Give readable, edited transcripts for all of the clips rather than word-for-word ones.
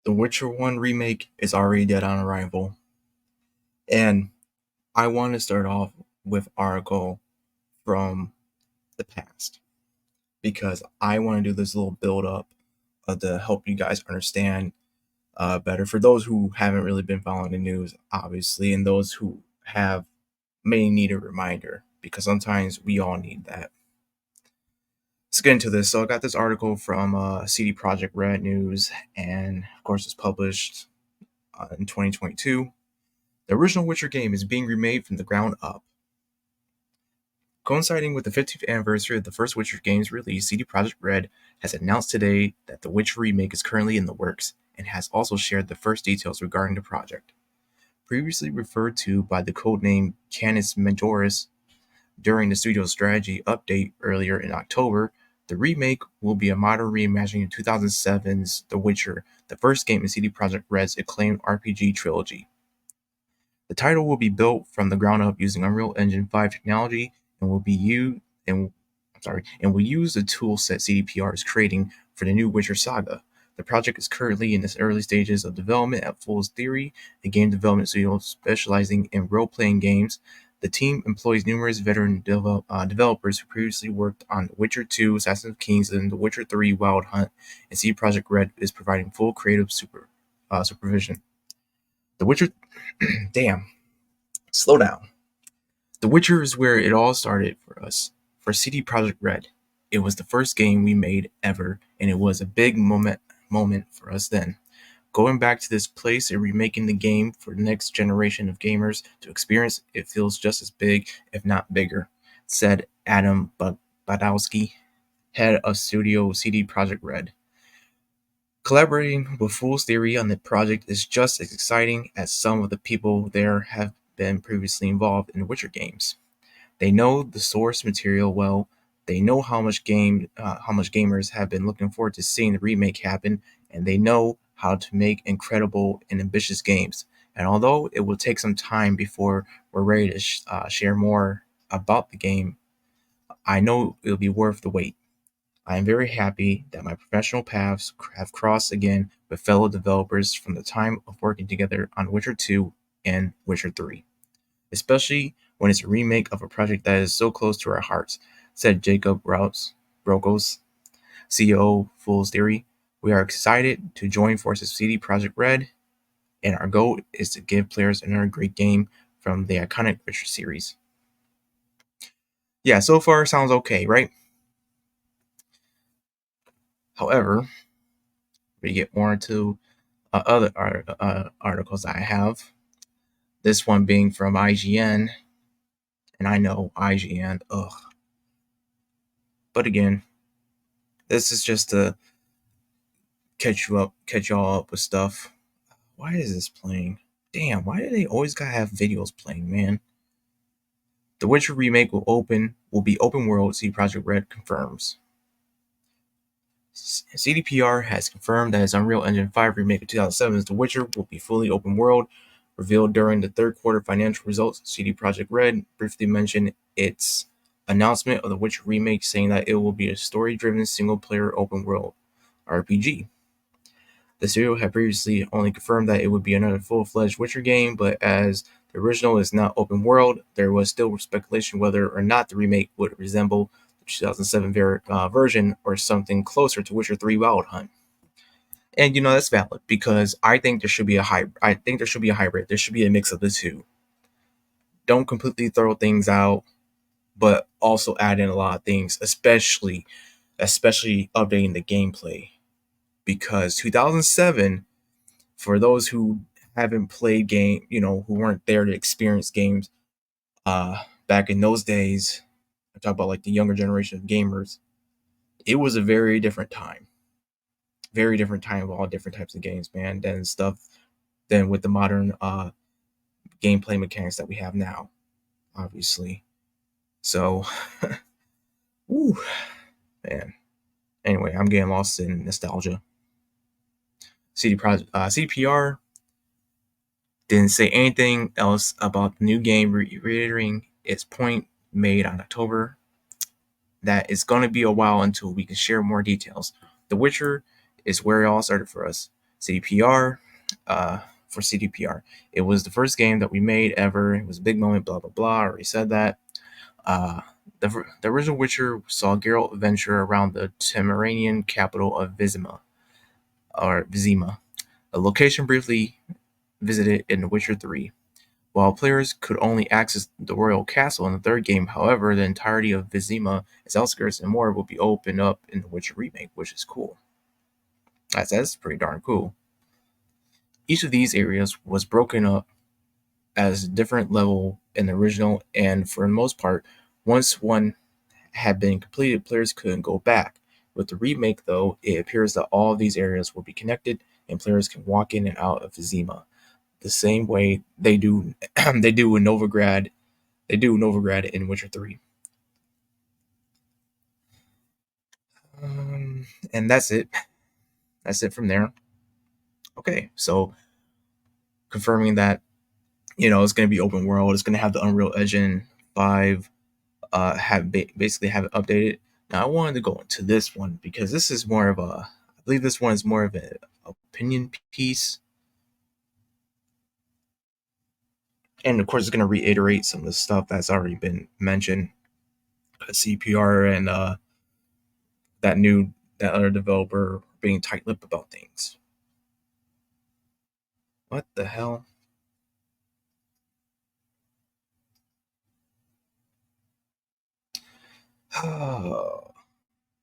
The Witcher 1 remake is already dead on arrival. And I want to start off with article from the past because I want to do this little build up to help you guys understand better. For those who haven't really been following the news, obviously, and those who have may need a reminder because sometimes we all need that. Let's get into this. So I got this article from CD Projekt Red News, and of course, it's published in 2022. The original Witcher game is being remade from the ground up. Coinciding with the 15th anniversary of the first Witcher game's release, CD Projekt Red has announced today that the Witcher remake is currently in the works and has also shared the first details regarding the project. Previously referred to by the codename Canis Majoris during the studio's strategy update earlier in October, the remake will be a modern reimagining of 2007's The Witcher, the first game in CD Projekt Red's acclaimed RPG trilogy. The title will be built from the ground up using Unreal Engine 5 technology and will use the tool set CDPR is creating for the new Witcher saga. The project is currently in its early stages of development at Fool's Theory, a game development studio specializing in role-playing games. The team employs numerous veteran developers who previously worked on The Witcher 2, Assassin's Creed, and The Witcher 3 Wild Hunt, and CD Projekt Red is providing full creative supervision. The Witcher damn, slow down. The Witcher is where it all started for us. For CD Projekt Red, it was the first game we made ever, and it was a big moment for us then. Going back to this place and remaking the game for the next generation of gamers to experience, it feels just as big, if not bigger, said Adam Badowski, head of studio CD Projekt Red. Collaborating with Fool's Theory on the project is just as exciting as some of the people there have been previously involved in Witcher games. They know the source material well. They know how much gamers have been looking forward to seeing the remake happen, and they know how to make incredible and ambitious games. And although it will take some time before we're ready to share more about the game, I know it'll be worth the wait. I am very happy that my professional paths have crossed again with fellow developers from the time of working together on Witcher 2 and Witcher 3, especially when it's a remake of a project that is so close to our hearts, said Jacob Brokos, CEO of Fool's Theory. We are excited to join forces with CD Projekt Red, and our goal is to give players another great game from the iconic Witcher series. Yeah, so far sounds okay, right? However, we get more into other articles I have. This one being from IGN, and I know IGN, ugh. But again, this is just to catch y'all up with stuff. Why is this playing? Damn, why do they always gotta have videos playing, man? The Witcher remake will be open world, CD Projekt Red confirms. CDPR has confirmed that its Unreal Engine 5 remake of 2007's The Witcher will be fully open world. Revealed during the third quarter financial results, CD Projekt Red briefly mentioned its announcement of The Witcher remake, saying that it will be a story-driven single-player open world RPG. The studio had previously only confirmed that it would be another full-fledged Witcher game, but as the original is not open world, there was still speculation whether or not the remake would resemble the 2007 version or something closer to Witcher 3 Wild Hunt. And that's valid because I think there should be a hybrid. There should be a mix of the two. Don't completely throw things out, but also add in a lot of things, especially updating the gameplay. Because 2007, for those who haven't played who weren't there to experience games back in those days, I talk about like the younger generation of gamers, it was a very different time. Very different time of all different types of games, man, than with the modern gameplay mechanics that we have now, obviously. So, woo, man. Anyway, I'm getting lost in nostalgia. CDPR didn't say anything else about the new game, reiterating its point made on October that it's going to be a while until we can share more details. The Witcher is where it all started for us. CDPR. For CDPR, it was the first game that we made ever. It was a big moment. Blah blah blah. I already said that. Uh, the original Witcher saw Geralt venture around the Temeranian capital of Vizima, a location briefly visited in The Witcher 3. While players could only access the royal castle in the third game, however, the entirety of Vizima, its outskirts, and more will be opened up in The Witcher Remake, which is cool. That's pretty darn cool. Each of these areas was broken up as a different level in the original, and for the most part, once one had been completed, players couldn't go back. With the remake, though, it appears that all of these areas will be connected, and players can walk in and out of Vizima the same way they do they do in Novigrad. They do Novigrad in Witcher 3. And that's it. That's it from there. Okay, so confirming that it's going to be open world. It's going to have the Unreal Engine 5. Basically have it updated. Now I wanted to go into this one because this is more of a. I believe this one is more of an opinion piece, and of course it's going to reiterate some of the stuff that's already been mentioned. CPR and that other developer being tight-lipped about things. What the hell?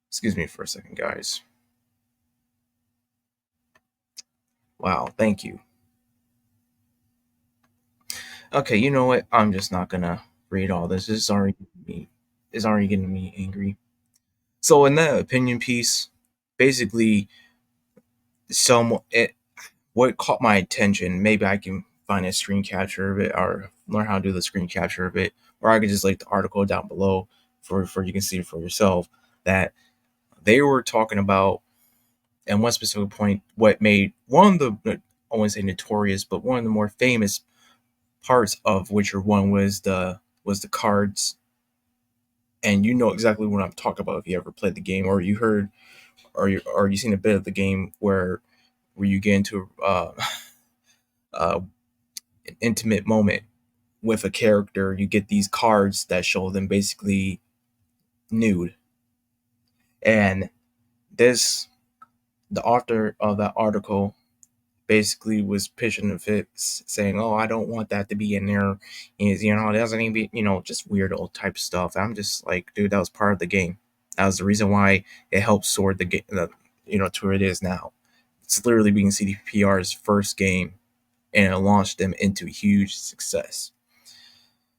Excuse me for a second, guys. Wow, thank you. Okay, you know what? I'm just not gonna read all this. It's already getting me angry. So in that opinion piece, basically, what caught my attention. Maybe I can find a screen capture of it or learn how to do the screen capture of it, or I could just link the article down below for you can see it for yourself. That they were talking about, and one specific point, what made one of the I wouldn't say notorious, but one of the more famous parts of Witcher One was the cards, and you know exactly what I'm talking about if you ever played the game or you heard or you seen a bit of the game where you get into uh, an intimate moment with a character. You get these cards that show them basically nude, and this the author of that article basically was pitching a fit, saying, "Oh, I don't want that to be in there. Is it doesn't even be just weird old type stuff." I'm just like, dude, that was part of the game. That was the reason why it helped sword the game, to where it is now. It's literally being CDPR's first game, and it launched them into huge success.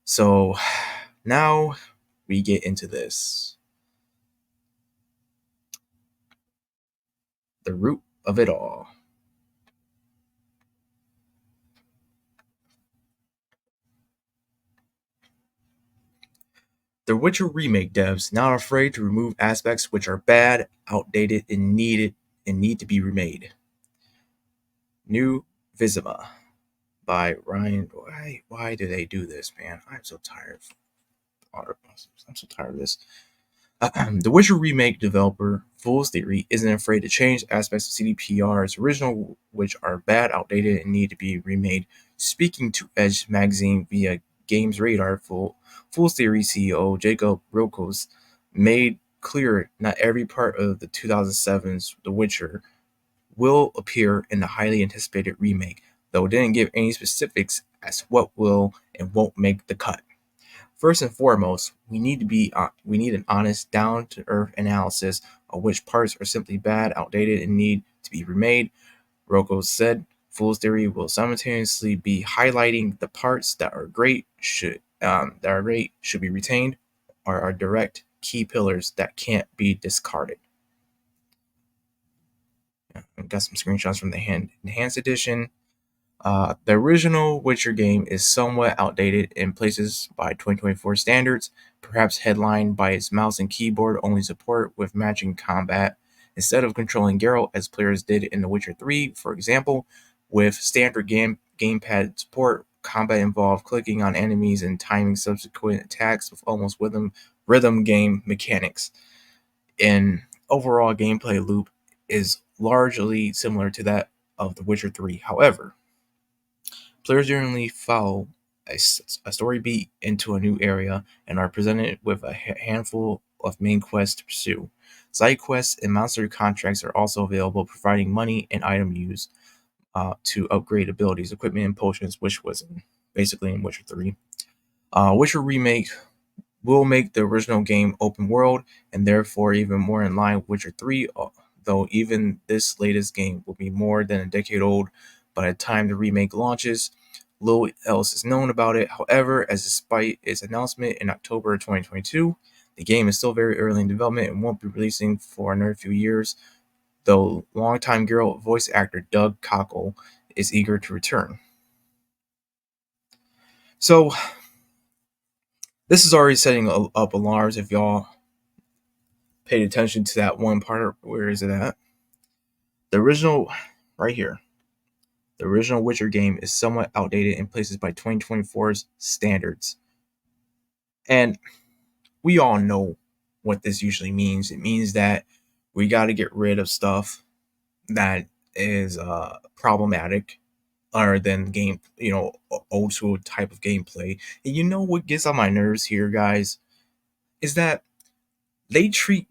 So now we get into this, the root of it all. The Witcher Remake devs not afraid to remove aspects which are bad, outdated, and need to be remade. New Vizima by Ryan. Why do they do this, man? I'm so tired. I'm so tired of this. The Witcher Remake developer Fool's Theory isn't afraid to change aspects of CDPR's original, which are bad, outdated, and need to be remade. Speaking to Edge magazine via Games Radar, Fool's Theory CEO Jacob Rokos made clear not every part of the 2007's The Witcher will appear in the highly anticipated remake, though it didn't give any specifics as to what will and won't make the cut. First and foremost, we need an honest, down-to-earth analysis of which parts are simply bad, outdated, and need to be remade. Rocco said, "Fool's Theory will simultaneously be highlighting the parts that are great should be retained, or are direct key pillars that can't be discarded." I've got some screenshots from the enhanced edition. The original Witcher game is somewhat outdated in places by 2024 standards, perhaps headlined by its mouse and keyboard only support with matching combat. Instead of controlling Geralt as players did in The Witcher 3, for example, with standard gamepad support, combat involved clicking on enemies and timing subsequent attacks with almost rhythm game mechanics. An overall gameplay loop is largely similar to that of The Witcher 3. However, players generally follow a story beat into a new area and are presented with a handful of main quests to pursue. Side quests and monster contracts are also available, providing money and item use to upgrade abilities, equipment, and potions, which was basically in Witcher 3. Witcher Remake will make the original game open world and therefore even more in line with Witcher 3, though even this latest game will be more than a decade old by the time the remake launches. Little else is known about it. However, as despite its announcement in October 2022, the game is still very early in development and won't be releasing for another few years, though longtime Geralt voice actor Doug Cockle is eager to return. So, this is already setting up alarms if y'all paid attention to that one part. Where is it at? The original, right here. The original Witcher game is somewhat outdated in places by 2024's standards. And we all know what this usually means. It means that we got to get rid of stuff that is problematic other than game, old school type of gameplay. And you know what gets on my nerves here, guys, is that they treat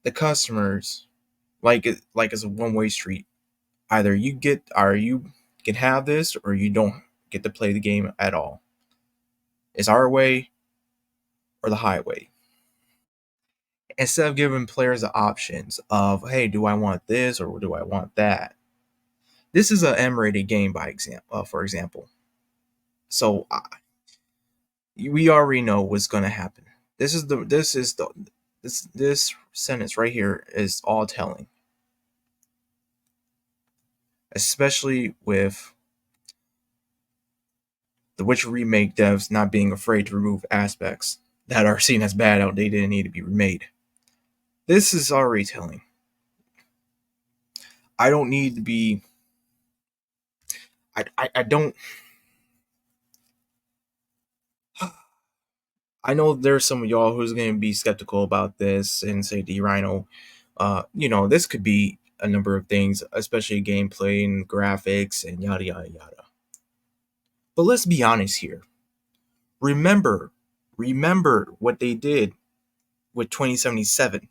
the customers like it's a one-way street. Either you can have this or you don't get to play the game at all. It's our way or the highway. Instead of giving players the options of, hey, do I want this or do I want that? This is a M-rated game, for example. So we already know what's going to happen. This sentence right here is all telling, especially with the Witcher remake devs not being afraid to remove aspects that are seen as bad, outdated, and need to be remade. This is already telling. I don't need to be. I don't. I know there's some of y'all who's going to be skeptical about this and say, D Rhino, this could be a number of things, especially gameplay and graphics and yada, yada, yada. But let's be honest here. Remember what they did with 2077,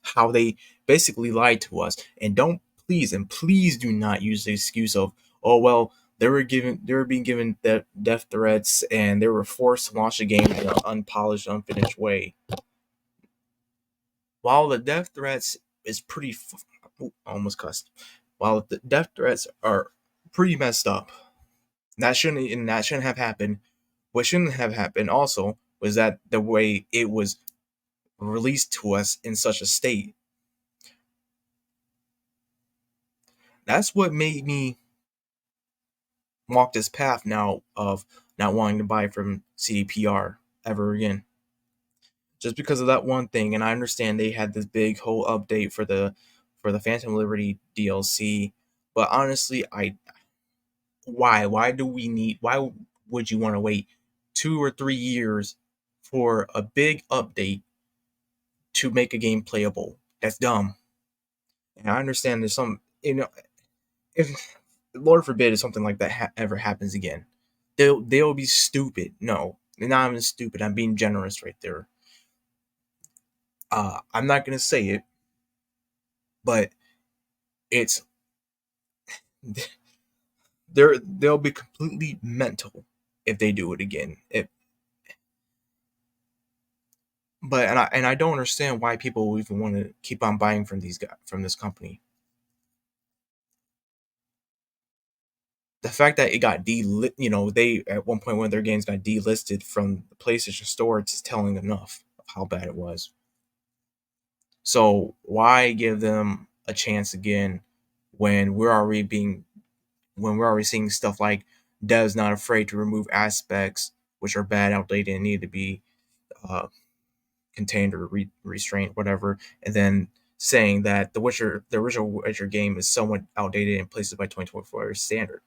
how they basically lied to us. And please do not use the excuse of, oh, well, they were being given death threats and they were forced to launch the game in an unpolished, unfinished way. While the death threats is pretty, I almost cussed. While the death threats are pretty messed up, that shouldn't have happened. What shouldn't have happened also was that the way it was released to us in such a state. That's what made me walk this path now of not wanting to buy from CDPR ever again. Just because of that one thing, and I understand they had this big whole update for the Phantom Liberty DLC, but honestly, why would you want to wait 2 or 3 years for a big update to make a game playable? That's dumb. And I understand there's some, if Lord forbid if something like that ever happens again, they'll be stupid. No, they're not even stupid. I'm being generous right there. I'm not gonna say it, but it's they'll be completely mental if they do it again. And I don't understand why people even want to keep on buying from this company. The fact that it got they at one point one of their games got delisted from the PlayStation Store, it's telling enough of how bad it was. So why give them a chance again when we're already seeing stuff like devs not afraid to remove aspects which are bad, outdated, and need to be contained or restrained, whatever, and then saying that the original Witcher game is somewhat outdated in places by 2024 standard.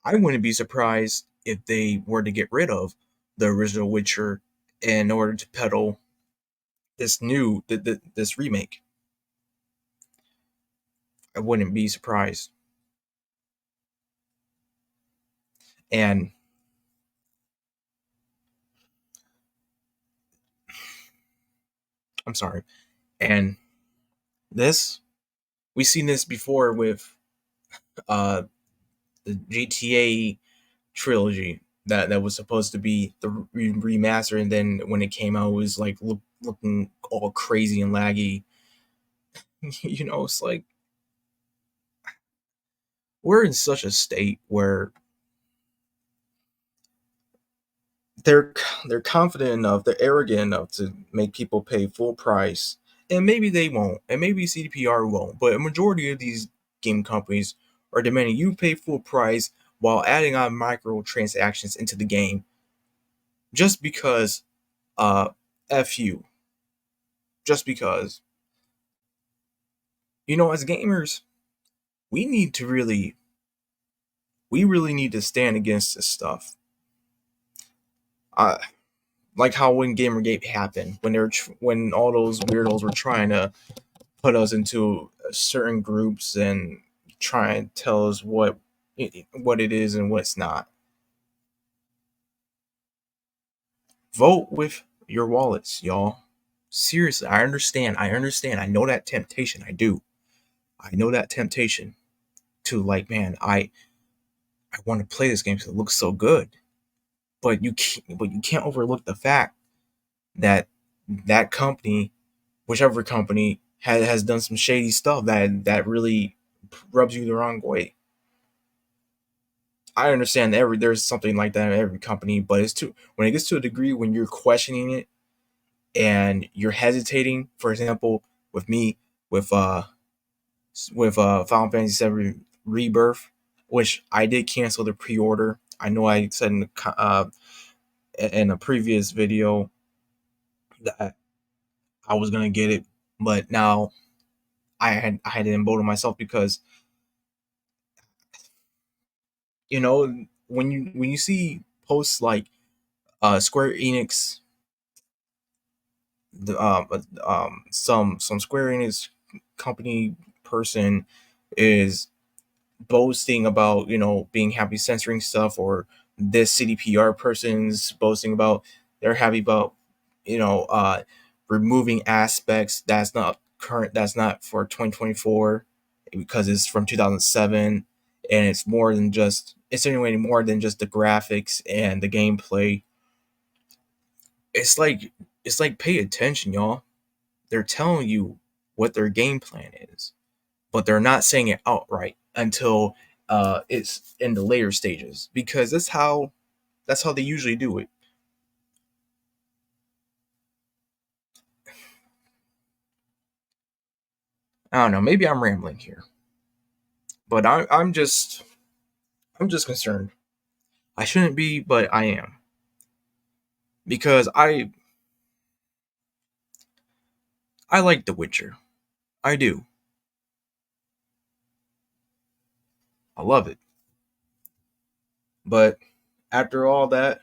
I wouldn't be surprised if they were to get rid of the original Witcher in order to peddle this this remake. I wouldn't be surprised. And I'm sorry. And this we've seen this before with uh the GTA trilogy that was supposed to be the remaster, and then when it came out, it was like looking all crazy and laggy. It's like we're in such a state where they're they're confident enough, they're arrogant enough to make people pay full price, and maybe they won't, and maybe CDPR won't, but a majority of these game companies are demanding you pay full price while adding on microtransactions into the game just because uh f you, just because as gamers we need to we really need to stand against this stuff. uh like how when Gamergate happened, when when all those weirdos were trying to put us into certain groups and try and tell us what it is and what's not. Vote with your wallets, y'all. Seriously, I understand. I understand. I know that temptation. I do. I know that temptation to like, man, I want to play this game because it looks so good. But you can't overlook the fact that that company, whichever company, has done some shady stuff that really rubs you the wrong way. I understand that there's something like that in every company, but it's too when it gets to a degree when you're questioning it and you're hesitating. For example, with me, with Final Fantasy VII Rebirth, which I did cancel the pre-order. I know I said in a previous video that I was gonna get it, but now I had to embolden myself because when you see posts like Square Enix, the some Square Enix company person is boasting about being happy censoring stuff, or this CDPR person's boasting about they're happy about you know uh removing aspects that's not for 2024 because it's from 2007, and it's more than just it's anyway more than just the graphics and the gameplay. It's like pay attention, y'all. They're telling you what their game plan is, but they're not saying it outright until it's in the later stages, because that's how they usually do it. I don't know. Maybe I'm rambling here, but I'm just concerned. I shouldn't be, but I am, because I like The Witcher. I do. I love it. But after all that,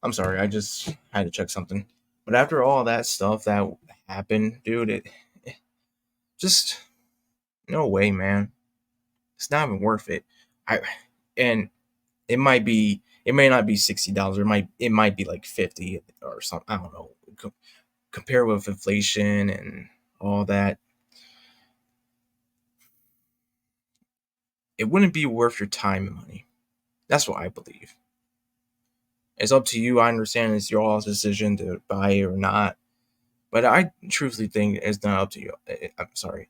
I'm sorry. I just had to check something. But after all that stuff that happened, dude, it just no way, man. It's not even worth it. I and it may not be $60. It might be like 50 or something. I don't know. Compare with inflation and all that, it wouldn't be worth your time and money. That's what I believe. It's up to you. I understand it's your all's decision to buy it or not, but I truthfully think it's not up to you. I'm sorry.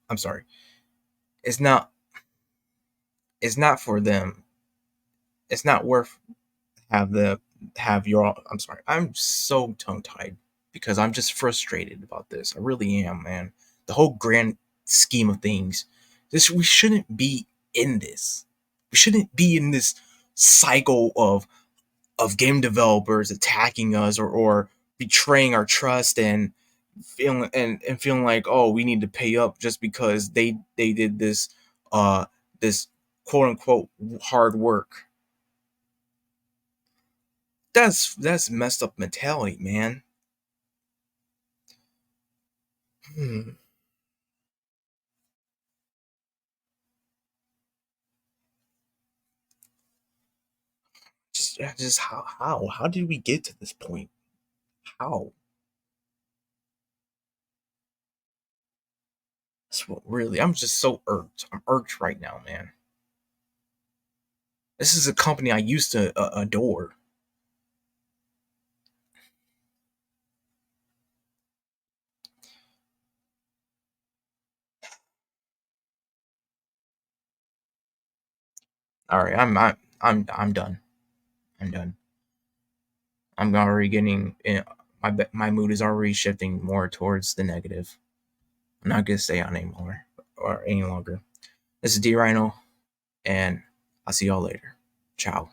I'm sorry. It's not. It's not for them. It's not worth have the have your. I'm sorry. I'm so tongue tied because I'm just frustrated about this. I really am, man. The whole grand scheme of things. We shouldn't be in this. We shouldn't be in this cycle of game developers attacking us, or betraying our trust, and feeling like, oh, we need to pay up just because they did this quote unquote hard work. That's messed up mentality, man. Hmm. just how did we get to this point? How? That's what really. I'm just so irked. I'm irked right now, man. This is a company I used to adore. All right, I'm done. I'm done. I'm already getting my mood is already shifting more towards the negative. I'm not gonna stay on anymore or any longer. This is D Rhino, and I'll see y'all later. Ciao.